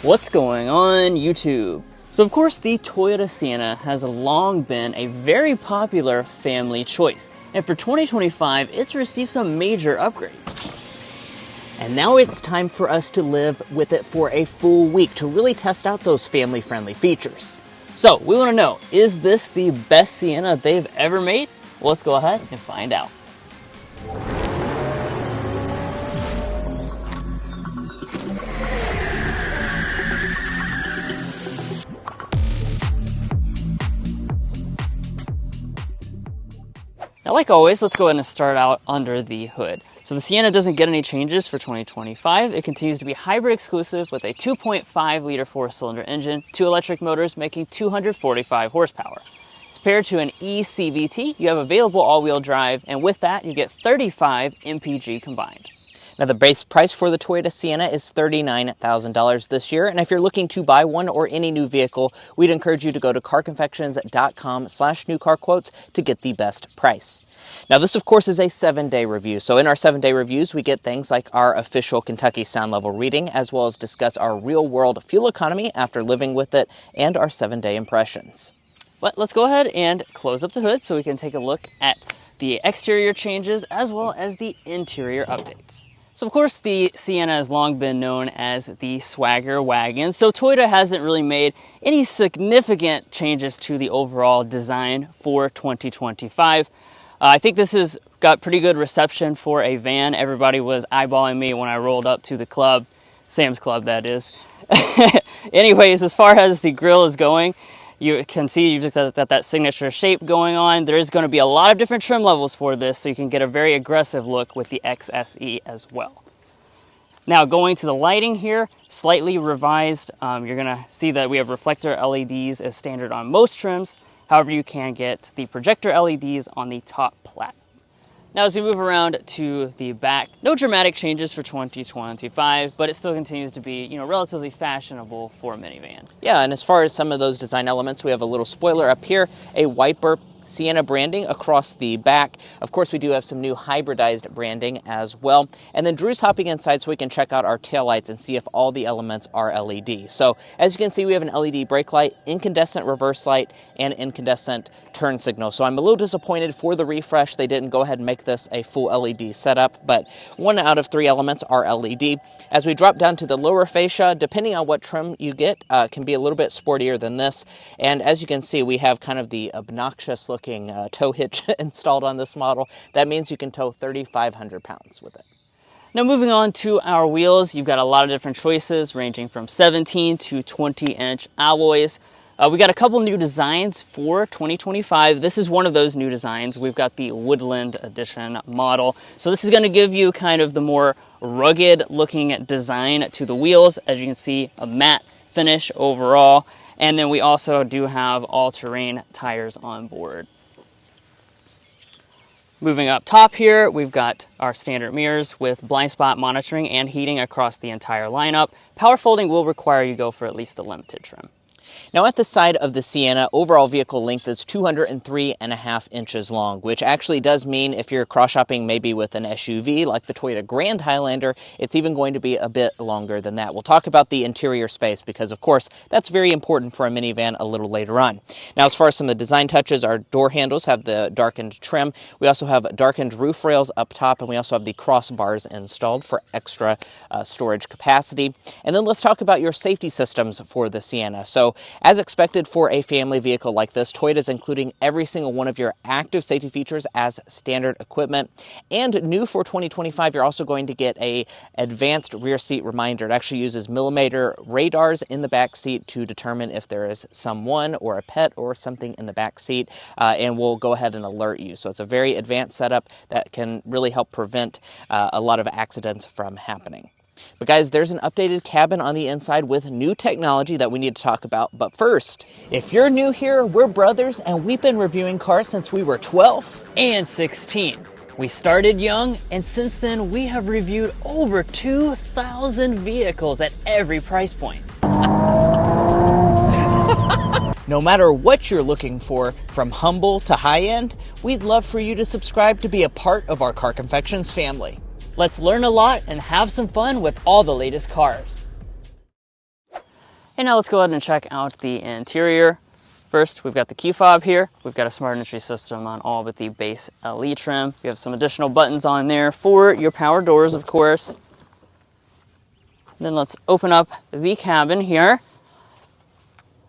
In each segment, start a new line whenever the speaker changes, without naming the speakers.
What's going on YouTube? So of course the Toyota Sienna has long been a very popular family choice, and for 2025 it's received some major upgrades. And now it's time for us to live with it for a full week to really test out those family-friendly features. So we want to know, is this the best Sienna they've ever made? Well, let's go ahead and find out. Now, like always, let's go ahead and start out under the hood. So the Sienna doesn't get any changes for 2025. It continues to be hybrid exclusive with a 2.5 liter 4-cylinder engine, 2 electric motors making 245 horsepower. It's paired to an eCVT. You have available all-wheel drive, and with that, you get 35 mpg combined.
Now, the base price for the Toyota Sienna is $39,000 this year, and if you're looking to buy one or any new vehicle, we'd encourage you to go to carconfections.com/newcarquotes to get the best price. Now, this, of course, is a 7-day review, so in our 7-day reviews, we get things like our official Kentucky sound level reading, as well as discuss our real-world fuel economy after living with it, and our 7-day impressions.
But let's go ahead and close up the hood so we can take a look at the exterior changes as well as the interior updates. So of course the Sienna has long been known as the swagger wagon, so Toyota hasn't really made any significant changes to the overall design for 2025. I think this has got pretty good reception for a van. Everybody was eyeballing me when I rolled up to the club, Sam's Club that is. Anyways, as far as the grille is going, you can see you've just got that signature shape going on. There is going to be a lot of different trim levels for this, so you can get a very aggressive look with the XSE as well. Now, going to the lighting here, slightly revised. You're going to see that we have reflector LEDs as standard on most trims. However, you can get the projector LEDs on the top plat. Now, as we move around to the back, no dramatic changes for 2025, but it still continues to be, relatively fashionable for a minivan.
Yeah, and as far as some of those design elements, we have a little spoiler up here, a wiper, Sienna branding across the back. Of course, we do have some new hybridized branding as well. And then Drew's hopping inside so we can check out our taillights and see if all the elements are LED. So as you can see, we have an LED brake light, incandescent reverse light, and incandescent turn signal. So I'm a little disappointed for the refresh. They didn't go ahead and make this a full LED setup, but 1 out of 3 elements are LED. As we drop down to the lower fascia, depending on what trim you get, can be a little bit sportier than this. And as you can see, we have kind of the obnoxious looking tow hitch installed on this model. That means you can tow 3,500 pounds with it.
Now, moving on to our wheels, you've got a lot of different choices ranging from 17 to 20-inch alloys. We got a couple new designs for 2025. This is one of those new designs. We've got the Woodland edition model. So this is going to give you kind of the more rugged looking design to the wheels. As you can see, a matte finish overall. And then we also do have all-terrain tires on board. Moving up top here, we've got our standard mirrors with blind spot monitoring and heating across the entire lineup. Power folding will require you go for at least the limited trim.
Now, at the side of the Sienna, overall vehicle length is 203.5 inches long, which actually does mean if you're cross-shopping maybe with an SUV like the Toyota Grand Highlander, it's even going to be a bit longer than that. We'll talk about the interior space because, of course, that's very important for a minivan a little later on. Now, as far as some of the design touches, our door handles have the darkened trim. We also have darkened roof rails up top, and we also have the crossbars installed for extra storage capacity. And then let's talk about your safety systems for the Sienna. So, as expected for a family vehicle like this, Toyota is including every single one of your active safety features as standard equipment. And new for 2025, you're also going to get a advanced rear seat reminder. It actually uses millimeter radars in the back seat to determine if there is someone or a pet or something in the back seat, and will go ahead and alert you. So it's a very advanced setup that can really help prevent a lot of accidents from happening. But guys, there's an updated cabin on the inside with new technology that we need to talk about. But first, if you're new here, we're brothers and we've been reviewing cars since we were 12
and 16. We started young, and since then we have reviewed over 2,000 vehicles at every price point.
No matter what you're looking for, from humble to high-end, we'd love for you to subscribe to be a part of our Car Confections family.
Let's learn a lot and have some fun with all the latest cars. And now let's go ahead and check out the interior. First, we've got the key fob here. We've got a smart entry system on all but the base LE trim. We have some additional buttons on there for your power doors, of course. Then let's open up the cabin here.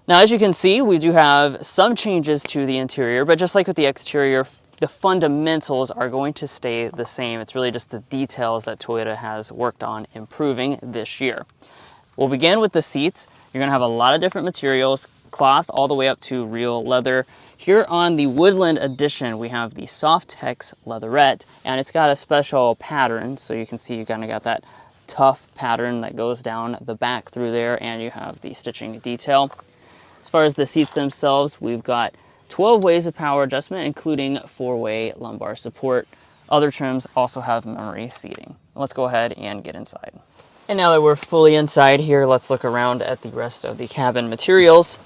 Now, as you can see, we do have some changes to the interior, but just like with the exterior, the fundamentals are going to stay the same. It's really just the details that Toyota has worked on improving this year. We'll begin with the seats. You're going to have a lot of different materials, cloth all the way up to real leather. Here on the Woodland edition, we have the Softex leatherette, and it's got a special pattern, so you can see you kind of got that tough pattern that goes down the back through there, and you have the stitching detail. As far as the seats themselves, we've got 12 ways of power adjustment, including 4-way lumbar support. Other trims also have memory seating. Let's go ahead and get inside. And now that we're fully inside here, let's look around at the rest of the cabin materials.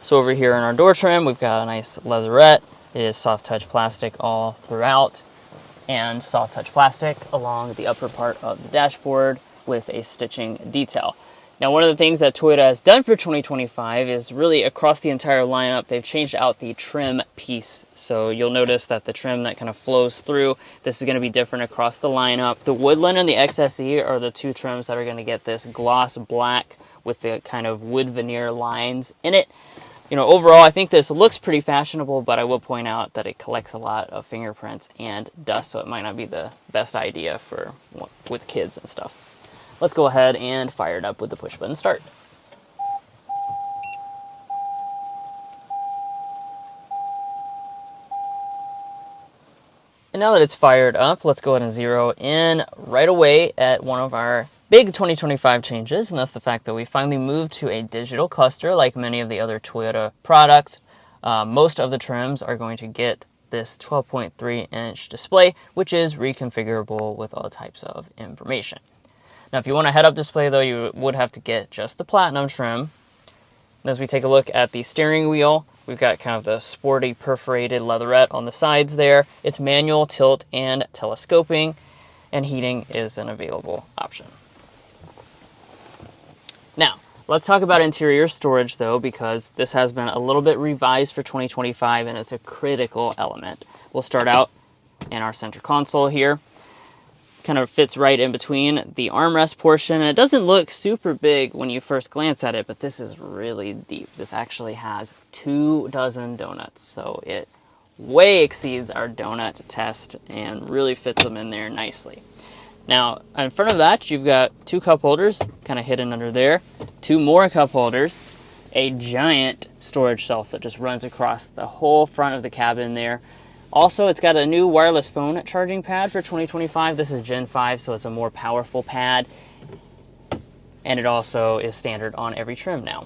So over here in our door trim, we've got a nice leatherette. It is soft touch plastic all throughout, and soft touch plastic along the upper part of the dashboard with a stitching detail. Now, one of the things that Toyota has done for 2025 is really across the entire lineup, they've changed out the trim piece. So you'll notice that the trim that kind of flows through, this is going to be different across the lineup. The Woodland and the XSE are the two trims that are going to get this gloss black with the kind of wood veneer lines in it. You know, overall, I think this looks pretty fashionable, but I will point out that it collects a lot of fingerprints and dust, so it might not be the best idea for with kids and stuff. Let's go ahead and fire it up with the push button start. And now that it's fired up, let's go ahead and zero in right away at one of our big 2025 changes, and that's the fact that we finally moved to a digital cluster like many of the other Toyota products. Most of the trims are going to get this 12.3-inch display, which is reconfigurable with all types of information. Now, if you want a head-up display, though, you would have to get just the Platinum trim. As we take a look at the steering wheel, we've got kind of the sporty perforated leatherette on the sides there. It's manual, tilt, and telescoping, and heating is an available option. Now, let's talk about interior storage, though, because this has been a little bit revised for 2025, and it's a critical element. We'll start out in our center console here. Kind of fits right in between the armrest portion. It doesn't look super big when you first glance at it, but this is really deep. This actually has 24 donuts, so it way exceeds our donut test and really fits them in there nicely. Now, in front of that, you've got 2 cup holders kind of hidden under there, 2 more cup holders, a giant storage shelf that just runs across the whole front of the cabin there. Also, it's got a new wireless phone charging pad for 2025. This is Gen 5, so it's a more powerful pad. And it also is standard on every trim now.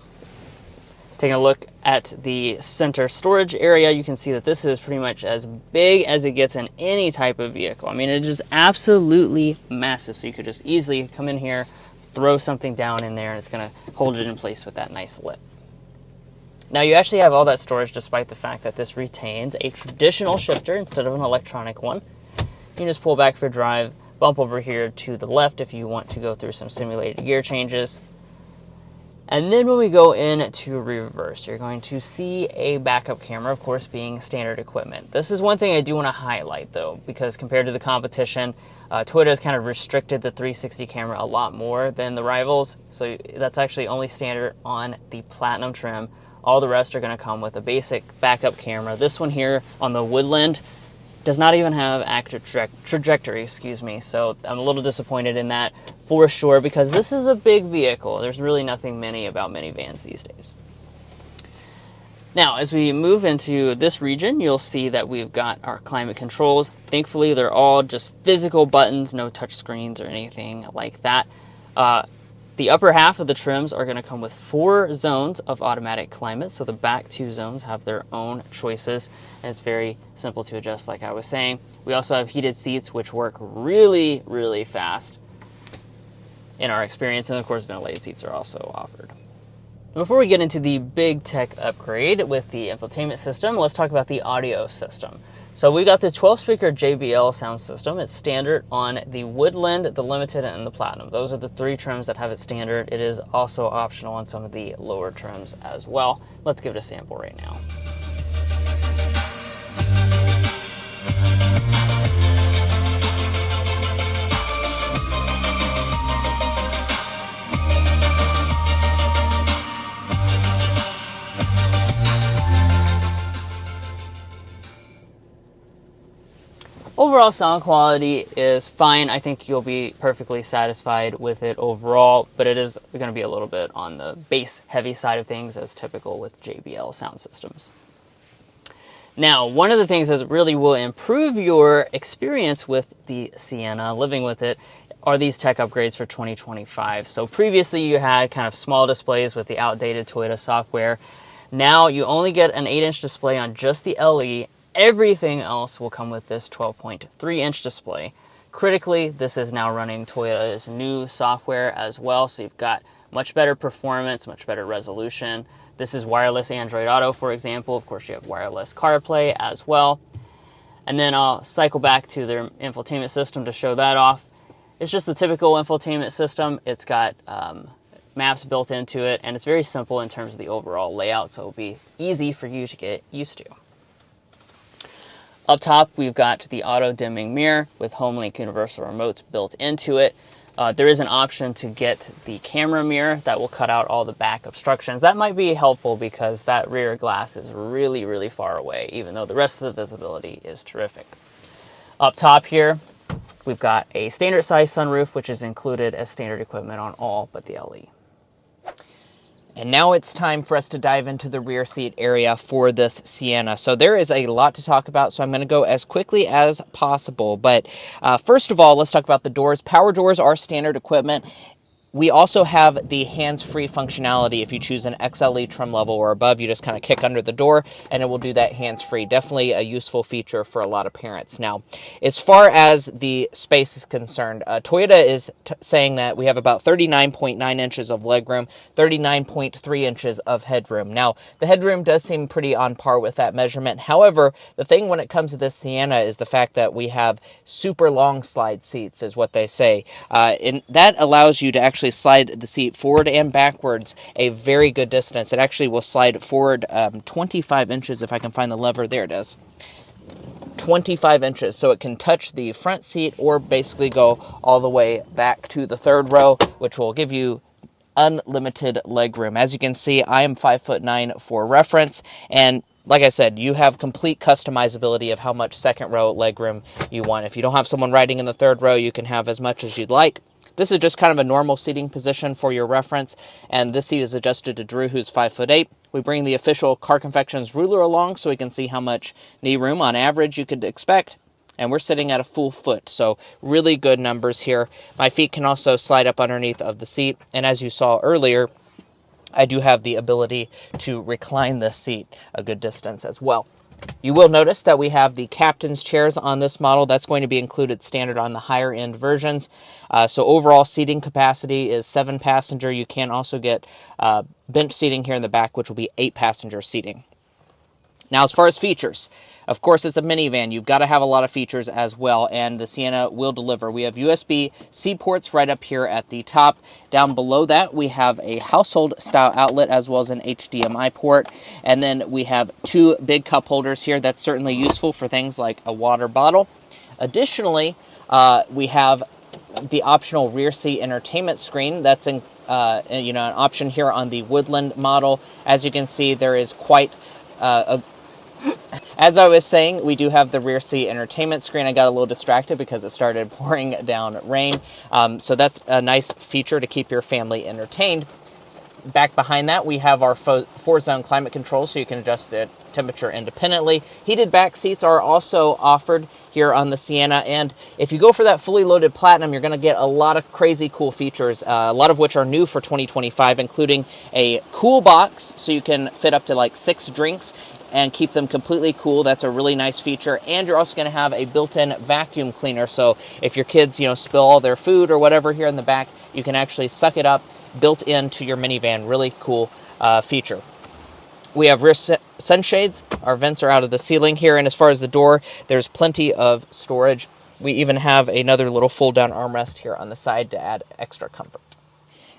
Taking a look at the center storage area, you can see that this is pretty much as big as it gets in any type of vehicle. I mean, it's just absolutely massive. So you could just easily come in here, throw something down in there, and it's going to hold it in place with that nice lip. Now, you actually have all that storage despite the fact that this retains a traditional shifter instead of an electronic one. You can just pull back for drive, bump over here to the left if you want to go through some simulated gear changes. And then when we go into reverse, you're going to see a backup camera, of course, being standard equipment. This is one thing I do want to highlight, though, because compared to the competition, Toyota has kind of restricted the 360 camera a lot more than the rivals. So that's actually only standard on the Platinum trim. All the rest are going to come with a basic backup camera. This one here on the Woodland does not even have active trajectory, so I'm a little disappointed in that for sure, because this is a big vehicle. There's really nothing mini about minivans these days. Now, as we move into this region, you'll see that we've got our climate controls. Thankfully, they're all just physical buttons, no touch screens or anything like that. The upper half of the trims are going to come with 4 zones of automatic climate, so the back 2 zones have their own choices, and it's very simple to adjust, like I was saying. We also have heated seats, which work really, really fast in our experience, and of course ventilated seats are also offered. Before we get into the big tech upgrade with the infotainment system, let's talk about the audio system. So we got the 12-speaker JBL sound system. It's standard on the Woodland, the Limited, and the Platinum. Those are the 3 trims that have it standard. It is also optional on some of the lower trims as well. Let's give it a sample right now. Overall sound quality is fine. I think you'll be perfectly satisfied with it overall, but it is going to be a little bit on the bass heavy side of things, as typical with JBL sound systems. Now, one of the things that really will improve your experience with the Sienna, living with it, are these tech upgrades for 2025. So previously you had kind of small displays with the outdated Toyota software. Now you only get an 8-inch display on just the LE. Everything else will come with this 12.3-inch display. Critically, this is now running Toyota's new software as well, so you've got much better performance, much better resolution. This is wireless Android Auto, for example. Of course, you have wireless CarPlay as well. And then I'll cycle back to their infotainment system to show that off. It's just the typical infotainment system. It's got maps built into it, and it's very simple in terms of the overall layout, so it'll be easy for you to get used to. Up top, we've got the auto-dimming mirror with HomeLink universal remotes built into it. There is an option to get the camera mirror that will cut out all the back obstructions. That might be helpful because that rear glass is really, really far away, even though the rest of the visibility is terrific. Up top here, we've got a standard size sunroof, which is included as standard equipment on all but the LE.
And now it's time for us to dive into the rear seat area for this Sienna. So there is a lot to talk about, so I'm going to go as quickly as possible. But first of all, let's talk about the doors. Power doors are standard equipment. We also have the hands-free functionality. If you choose an XLE trim level or above, you just kind of kick under the door and it will do that hands-free. Definitely a useful feature for a lot of parents. Now, as far as the space is concerned, Toyota is saying that we have about 39.9 inches of legroom, 39.3 inches of headroom. Now, the headroom does seem pretty on par with that measurement. However, the thing when it comes to this Sienna is the fact that we have super long slide seats, is what they say. And that allows you to actually slide the seat forward and backwards a very good distance. It actually will slide forward 25 inches if I can find the lever. There it is. 25 inches, so it can touch the front seat or basically go all the way back to the third row, which will give you unlimited legroom. As you can see, I am 5'9" for reference, and like I said, you have complete customizability of how much second row legroom you want. If you don't have someone riding in the third row, you can have as much as you'd like. This is just kind of a normal seating position for your reference, and this seat is adjusted to Drew, who's 5'8". We bring the official Car Confections ruler along so we can see how much knee room on average you could expect, and we're sitting at a full foot, so really good numbers here. My feet can also slide up underneath of the seat, and as you saw earlier, I do have the ability to recline this seat a good distance as well. You will notice that we have the captain's chairs on this model. That's going to be included standard on the higher end versions. So overall seating capacity is 7-passenger. You can also get bench seating here in the back, which will be 8-passenger seating. Now, as far as features, of course, it's a minivan. You've got to have a lot of features as well, and the Sienna will deliver. We have USB-C ports right up here at the top. Down below that, we have a household-style outlet as well as an HDMI port, and then we have 2 big cup holders here. That's certainly useful for things like a water bottle. Additionally, we have the optional rear seat entertainment screen. That's an option here on the Woodland model. As you can see, there is quite As I was saying, we do have the rear seat entertainment screen. I got a little distracted because it started pouring down rain. So that's a nice feature to keep your family entertained. Back behind that, we have our 4-zone climate control, so you can adjust the temperature independently. Heated back seats are also offered here on the Sienna, and if you go for that fully loaded Platinum, you're going to get a lot of crazy cool features, a lot of which are new for 2025, including a cool box, so you can fit up to like 6 drinks and keep them completely cool. That's a really nice feature. And you're also going to have a built-in vacuum cleaner, so if your kids, spill all their food or whatever here in the back, you can actually suck it up built into your minivan. Really cool feature. We have rear sunshades. Our vents are out of the ceiling here, and as far as the door, there's plenty of storage. We even have another little fold-down armrest here on the side to add extra comfort.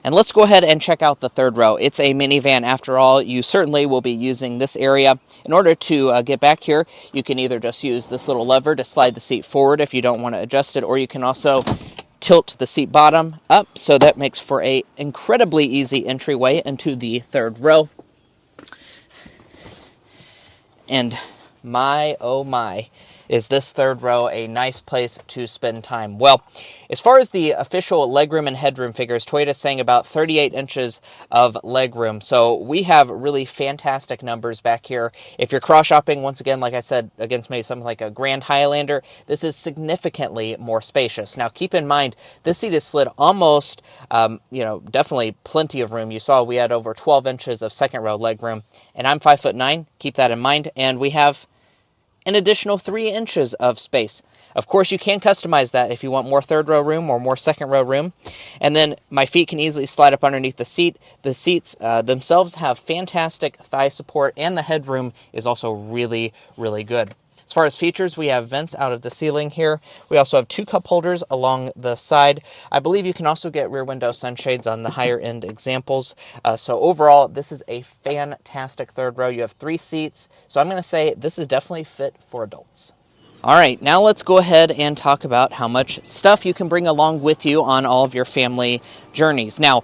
And let's go ahead and check out the third row. It's a minivan after all. You certainly will be using this area. In order to get back here, you can either just use this little lever to slide the seat forward if you don't want to adjust it, or you can also tilt the seat bottom up, so that makes for a incredibly easy entryway into the third row. And my, oh my, is this third row a nice place to spend time? Well, as far as the official legroom and headroom figures, Toyota's saying about 38 inches of legroom. So we have really fantastic numbers back here. If you're cross-shopping, once again, like I said, against maybe something like a Grand Highlander, this is significantly more spacious. Now, keep in mind, this seat is slid almost, definitely plenty of room. You saw we had over 12 inches of second row legroom, and I'm 5'9". Keep that in mind, and we have an additional 3 inches of space. Of course, you can customize that if you want more third row room or more second row room. And then my feet can easily slide up underneath the seat. The seats themselves have fantastic thigh support, and the headroom is also really, really good. As far as features, we have vents out of the ceiling here. We also have 2 cup holders along the side. I believe you can also get rear window sunshades on the higher end examples. So overall, this is a fantastic third row. You have 3 seats. So I'm going to say this is definitely fit for adults. All right, now let's go ahead and talk about how much stuff you can bring along with you on all of your family journeys. Now,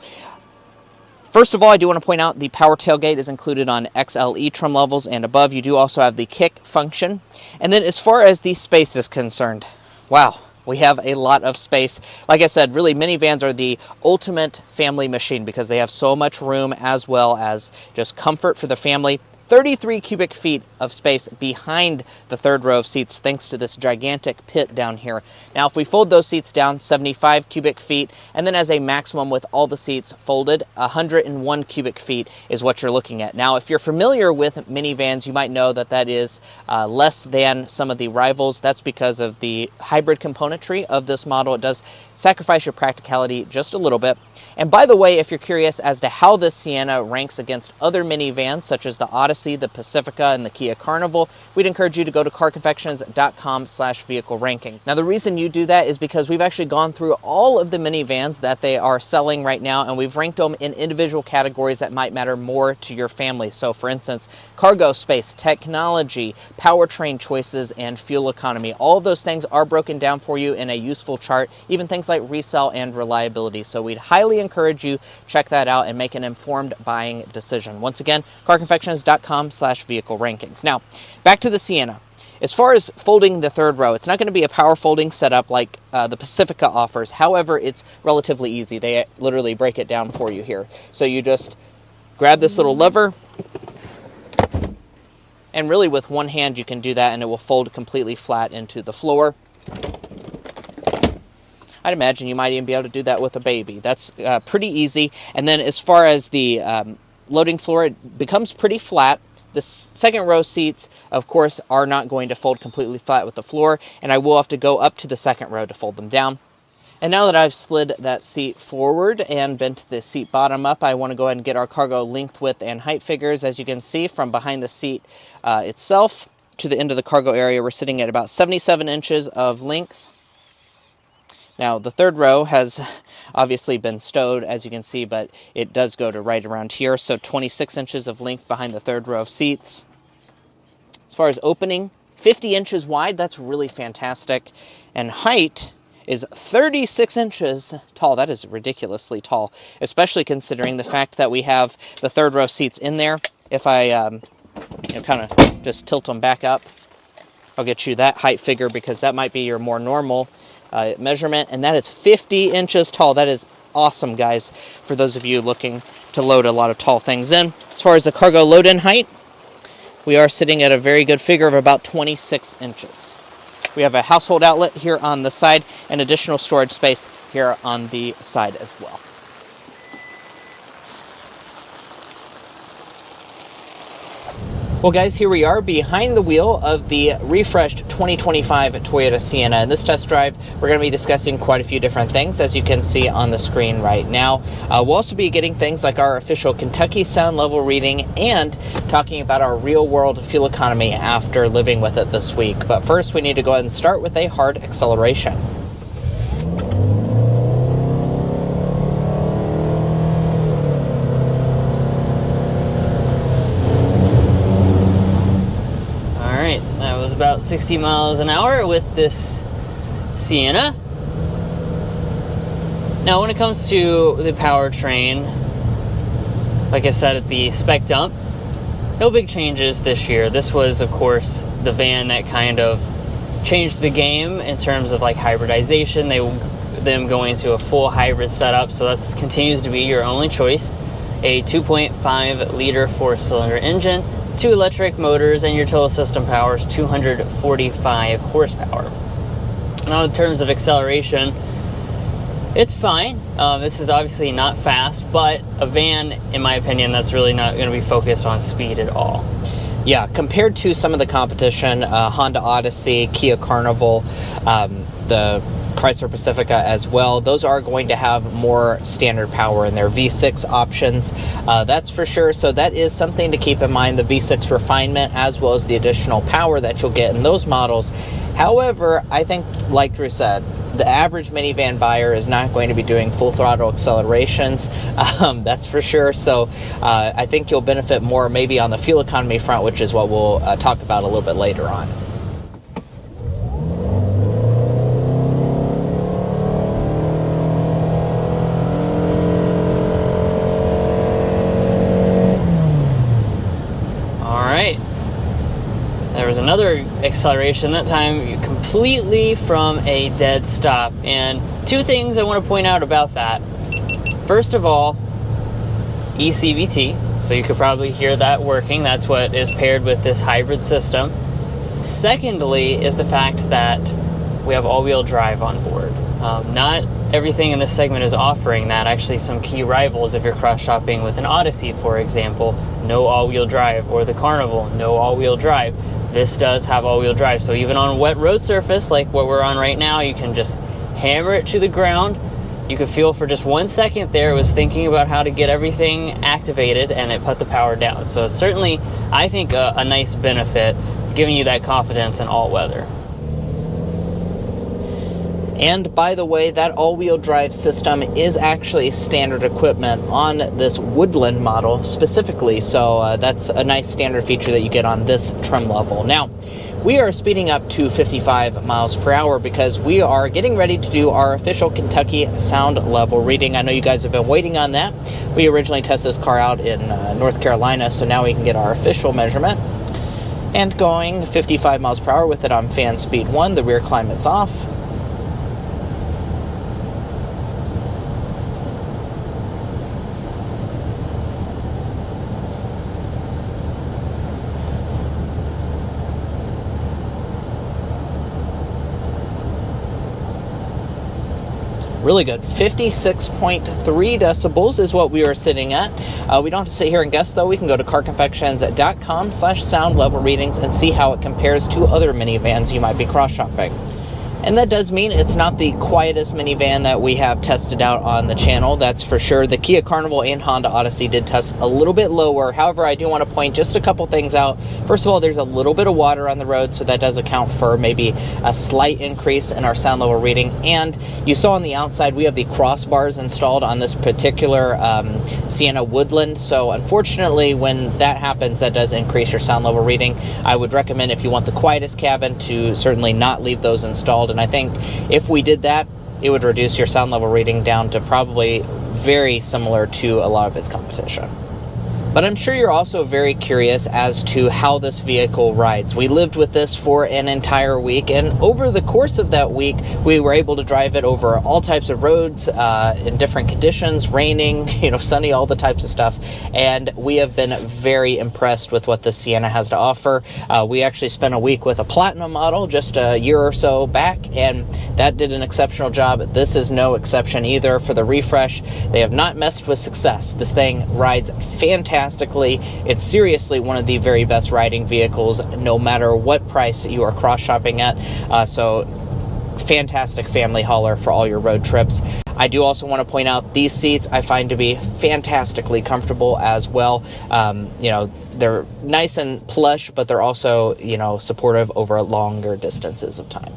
first of all, I do want to point out the power tailgate is included on XLE trim levels and above. You do also have the kick function. And then as far as the space is concerned, wow, we have a lot of space. Like I said, really minivans are the ultimate family machine because they have so much room as well as just comfort for the family. 33 cubic feet of space behind the third row of seats thanks to this gigantic pit down here. Now, if we fold those seats down, 75 cubic feet, and then as a maximum with all the seats folded, 101 cubic feet is what you're looking at. Now, if you're familiar with minivans, you might know that that is less than some of the rivals. That's because of the hybrid componentry of this model. It does sacrifice your practicality just a little bit. And by the way, if you're curious as to how this Sienna ranks against other minivans, such as the Odyssey, the Pacifica, and the Kia Carnival, we'd encourage you to go to carconfections.com/vehicle rankings. Now, the reason you do that is because we've actually gone through all of the minivans that they are selling right now, and we've ranked them in individual categories that might matter more to your family. So, for instance, cargo space, technology, powertrain choices, and fuel economy. All of those things are broken down for you in a useful chart, even things like resale and reliability. So we'd highly encourage you check that out and make an informed buying decision. Once again, carconfections.com/vehicle rankings. Now, back to the Sienna. As far as folding the third row, it's not going to be a power folding setup like the Pacifica offers. However, it's relatively easy. They literally break it down for you here. So you just grab this little lever, and really with one hand you can do that and it will fold completely flat into the floor. I'd imagine you might even be able to do that with a baby. That's pretty easy. And then as far as the loading floor, it becomes pretty flat. The second row seats, of course, are not going to fold completely flat with the floor, and I will have to go up to the second row to fold them down. And now that I've slid that seat forward and bent the seat bottom up, I want to go ahead and get our cargo length, width, and height figures. As you can see, from behind the seat itself to the end of the cargo area, we're sitting at about 77 inches of length. Now, the third row has obviously been stowed, as you can see, but it does go to right around here, so 26 inches of length behind the third row of seats. As far as opening, 50 inches wide, that's really fantastic. And height is 36 inches tall. That is ridiculously tall, especially considering the fact that we have the third row seats in there. If I kind of just tilt them back up, I'll get you that height figure because that might be your more normal measurement, and that is 50 inches tall. That is awesome, guys, for those of you looking to load a lot of tall things in. As far as the cargo load-in height, we are sitting at a very good figure of about 26 inches. We have a household outlet here on the side and additional storage space here on the side as well. Well, guys, here we are behind the wheel of the refreshed 2025 Toyota Sienna. In this test drive, we're going to be discussing quite a few different things, as you can see on the screen right now. We'll also be getting things like our official Kentucky sound level reading and talking about our real-world fuel economy after living with it this week. But first, we need to go ahead and start with a hard acceleration.
About 60 miles an hour with this Sienna. Now, when it comes to the powertrain, like I said at the spec dump, no big changes this year. This was, of course, the van that kind of changed the game in terms of like hybridization. Them going to a full hybrid setup, so that continues to be your only choice. A 2.5 liter 4-cylinder engine, 2 electric motors, and your total system power is 245 horsepower. Now, in terms of acceleration, it's fine. This is obviously not fast, but a van, in my opinion, that's really not going to be focused on speed at all.
Yeah, compared to some of the competition, Honda Odyssey, Kia Carnival, the Chrysler Pacifica as well, those are going to have more standard power in their V6 options, that's for sure. So that is something to keep in mind, the V6 refinement as well as the additional power that you'll get in those models. However, I think, like Drew said, the average minivan buyer is not going to be doing full throttle accelerations, that's for sure. So I think you'll benefit more maybe on the fuel economy front, which is what we'll talk about a little bit later on.
There was another acceleration, that time completely from a dead stop. And two things I want to point out about that. First of all, ECVT, so you could probably hear that working. That's what is paired with this hybrid system. Secondly is the fact that we have all-wheel drive on board. Not everything in this segment is offering that. Actually, some key rivals, if you're cross-shopping with an Odyssey, for example, no all-wheel drive, or the Carnival, no all-wheel drive. This does have all-wheel drive, so even on a wet road surface like what we're on right now, you can just hammer it to the ground. You could feel for just 1 second there it was thinking about how to get everything activated, and it put the power down. So it's certainly, I think, a nice benefit, giving you that confidence in all weather.
And by the way, that all-wheel drive system is actually standard equipment on this Woodland model specifically, so that's a nice standard feature that you get on this trim level. Now, we are speeding up to 55 miles per hour because we are getting ready to do our official Kentucky sound level reading. I know you guys have been waiting on that. We originally tested this car out in North Carolina, so now we can get our official measurement. And going 55 miles per hour with it on fan speed 1, the rear climate's off. Really good. 56.3 decibels is what we are sitting at. We don't have to sit here and guess, though. We can go to carconfections.com/sound level readings and see how it compares to other minivans you might be cross-shopping. And that does mean it's not the quietest minivan that we have tested out on the channel, that's for sure. The Kia Carnival and Honda Odyssey did test a little bit lower. However, I do want to point just a couple things out. First of all, there's a little bit of water on the road, so that does account for maybe a slight increase in our sound level reading. And you saw on the outside, we have the crossbars installed on this particular Sienna Woodland. So unfortunately, when that happens, that does increase your sound level reading. I would recommend, if you want the quietest cabin, to certainly not leave those installed. And I think if we did that, it would reduce your sound level reading down to probably very similar to a lot of its competition. But I'm sure you're also very curious as to how this vehicle rides. We lived with this for an entire week, and over the course of that week, we were able to drive it over all types of roads, in different conditions, raining, sunny, all the types of stuff. And we have been very impressed with what the Sienna has to offer. We actually spent a week with a Platinum model just a year or so back, and that did an exceptional job. This is no exception either for the refresh. They have not messed with success. This thing rides fantastic. fantastically. It's seriously one of the very best riding vehicles, no matter what price you are cross-shopping at. So fantastic family hauler for all your road trips. I do also want to point out these seats I find to be fantastically comfortable as well. They're nice and plush, but they're also, supportive over longer distances of time.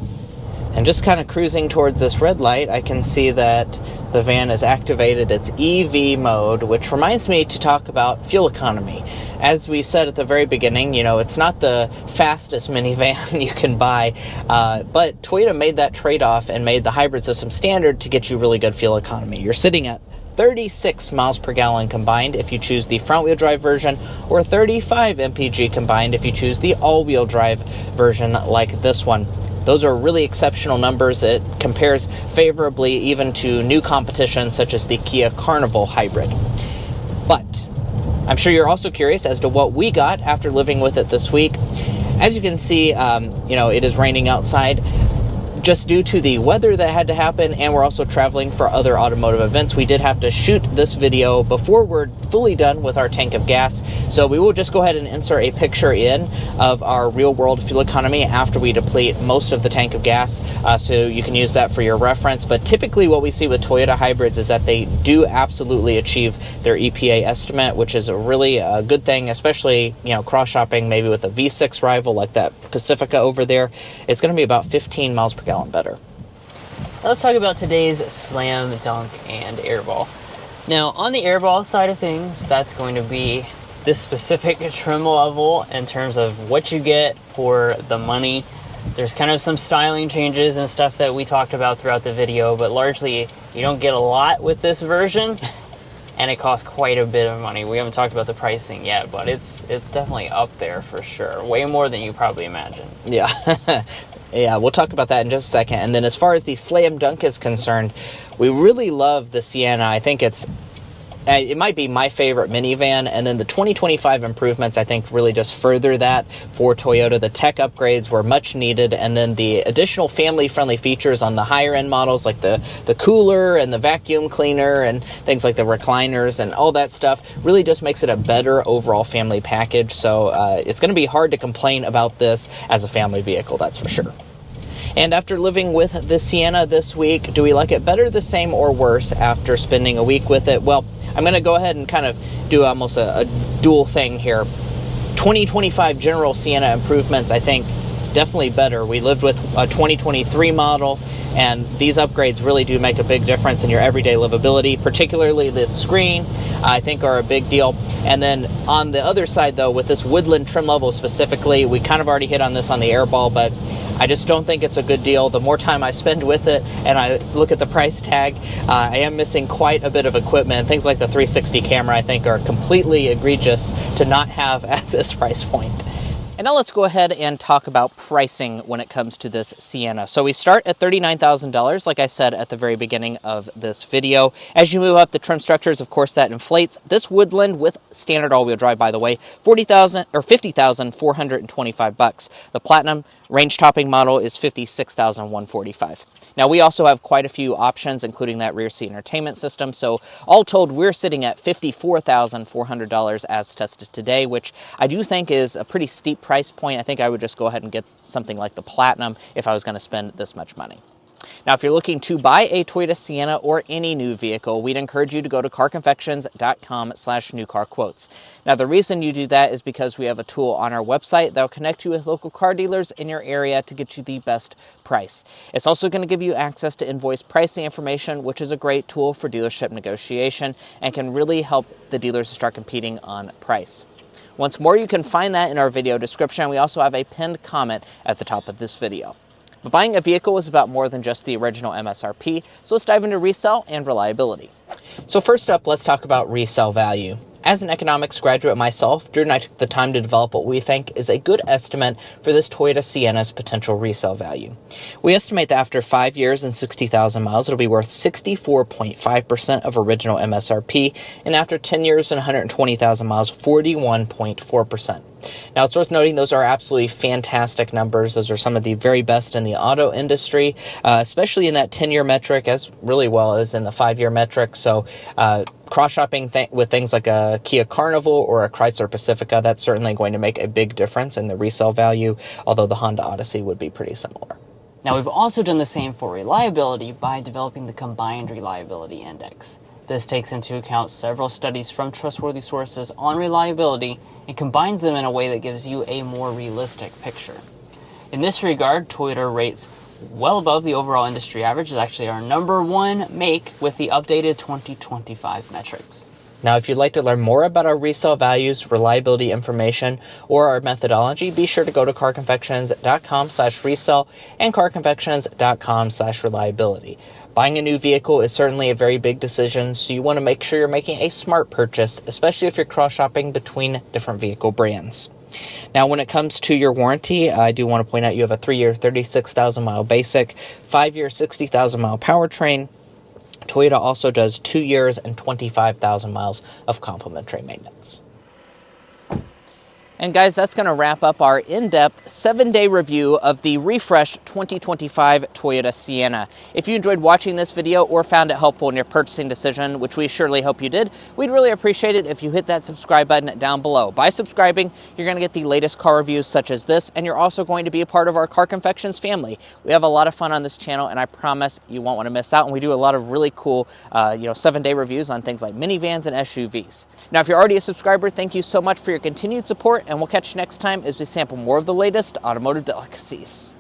And just kind of cruising towards this red light, I can see that the van has activated its EV mode, which reminds me to talk about fuel economy. As we said at the very beginning, it's not the fastest minivan you can buy, but Toyota made that trade-off and made the hybrid system standard to get you really good fuel economy. You're sitting at 36 miles per gallon combined if you choose the front-wheel drive version, or 35 mpg combined if you choose the all-wheel drive version like this one. Those are really exceptional numbers. It compares favorably even to new competition such as the Kia Carnival Hybrid. But I'm sure you're also curious as to what we got after living with it this week. As you can see, it is raining outside. Just due to the weather that had to happen, and we're also traveling for other automotive events, we did have to shoot this video before we're fully done with our tank of gas. So we will just go ahead and insert a picture in of our real-world fuel economy after we deplete most of the tank of gas, so you can use that for your reference. But typically what we see with Toyota hybrids is that they do absolutely achieve their EPA estimate, which is a really good thing, especially cross-shopping maybe with a V6 rival like that Pacifica over there. It's going to be about 15 miles per gallon better.
Let's talk about today's slam dunk and airball. Now, on the airball side of things, that's going to be this specific trim level in terms of what you get for the money. There's kind of some styling changes and stuff that we talked about throughout the video, but largely you don't get a lot with this version, and it costs quite a bit of money. We haven't talked about the pricing yet, but it's definitely up there for sure. Way more than you probably imagine.
Yeah. Yeah, we'll talk about that in just a second. And then as far as the slam dunk is concerned, we really love the Sienna. I think it might be my favorite minivan, and then the 2025 improvements I think really just further that for Toyota. The tech upgrades were much needed, and then the additional family-friendly features on the higher-end models like the cooler and the vacuum cleaner and things like the recliners and all that stuff really just makes it a better overall family package. So it's going to be hard to complain about this as a family vehicle, that's for sure. And after living with the Sienna this week, do we like it better, the same, or worse after spending a week with it? Well, I'm going to go ahead and kind of do almost a dual thing here. 2025 general Sienna improvements, I think, definitely better. We lived with a 2023 model, and these upgrades really do make a big difference in your everyday livability, particularly the screen, I think are a big deal. And then on the other side, though, with this Woodland trim level specifically, we kind of already hit on this on the airball, but I just don't think it's a good deal. The more time I spend with it and I look at the price tag, I am missing quite a bit of equipment. Things like the 360 camera, I think, are completely egregious to not have at this price point. And now let's go ahead and talk about pricing when it comes to this Sienna. So we start at $39,000, like I said at the very beginning of this video. As you move up the trim structures, of course, that inflates. This Woodland with standard all-wheel drive, by the way, $50,425. The Platinum range-topping model is $56,145. Now, we also have quite a few options, including that rear seat entertainment system. So all told, we're sitting at $54,400 as tested today, which I do think is a pretty steep price point. I think I would just go ahead and get something like the Platinum if I was going to spend this much money. Now, if you're looking to buy a Toyota Sienna or any new vehicle, we'd encourage you to go to carconfections.com/newcarquotes. Now, the reason you do that is because we have a tool on our website that will connect you with local car dealers in your area to get you the best price. It's also going to give you access to invoice pricing information, which is a great tool for dealership negotiation and can really help the dealers start competing on price. Once more, you can find that in our video description. We also have a pinned comment at the top of this video. But buying a vehicle is about more than just the original MSRP, so let's dive into resale and reliability. So first up, let's talk about resale value. As an economics graduate myself, Drew and I took the time to develop what we think is a good estimate for this Toyota Sienna's potential resale value. We estimate that after 5 years and 60,000 miles, it'll be worth 64.5% of original MSRP, and after 10 years and 120,000 miles, 41.4%. Now, it's worth noting those are absolutely fantastic numbers. Those are some of the very best in the auto industry, especially in that 10-year metric, as really well as in the 5-year metric. So cross-shopping with things like a Kia Carnival or a Chrysler Pacifica, that's certainly going to make a big difference in the resale value, although the Honda Odyssey would be pretty similar.
Now, we've also done the same for reliability by developing the Combined Reliability Index. This takes into account several studies from trustworthy sources on reliability and combines them in a way that gives you a more realistic picture. In this regard, Toyota rates well above the overall industry average. Is actually our #1 make with the updated 2025 metrics.
Now, if you'd like to learn more about our resale values, reliability information, or our methodology, be sure to go to carconfections.com/resale and carconfections.com/reliability. Buying a new vehicle is certainly a very big decision, so you want to make sure you're making a smart purchase, especially if you're cross-shopping between different vehicle brands. Now, when it comes to your warranty, I do want to point out you have a 3-year, 36,000-mile basic, 5-year, 60,000-mile powertrain. Toyota also does 2 years and 25,000 miles of complimentary maintenance. And guys, that's going to wrap up our in-depth 7-day review of the refreshed 2025 Toyota Sienna. If you enjoyed watching this video or found it helpful in your purchasing decision, which we surely hope you did, we'd really appreciate it if you hit that subscribe button down below. By subscribing, you're going to get the latest car reviews such as this, and you're also going to be a part of our Car Confections family. We have a lot of fun on this channel, and I promise you won't want to miss out. And we do a lot of really cool 7-day reviews on things like minivans and SUVs. Now, if you're already a subscriber, thank you so much for your continued support, and we'll catch you next time as we sample more of the latest automotive delicacies.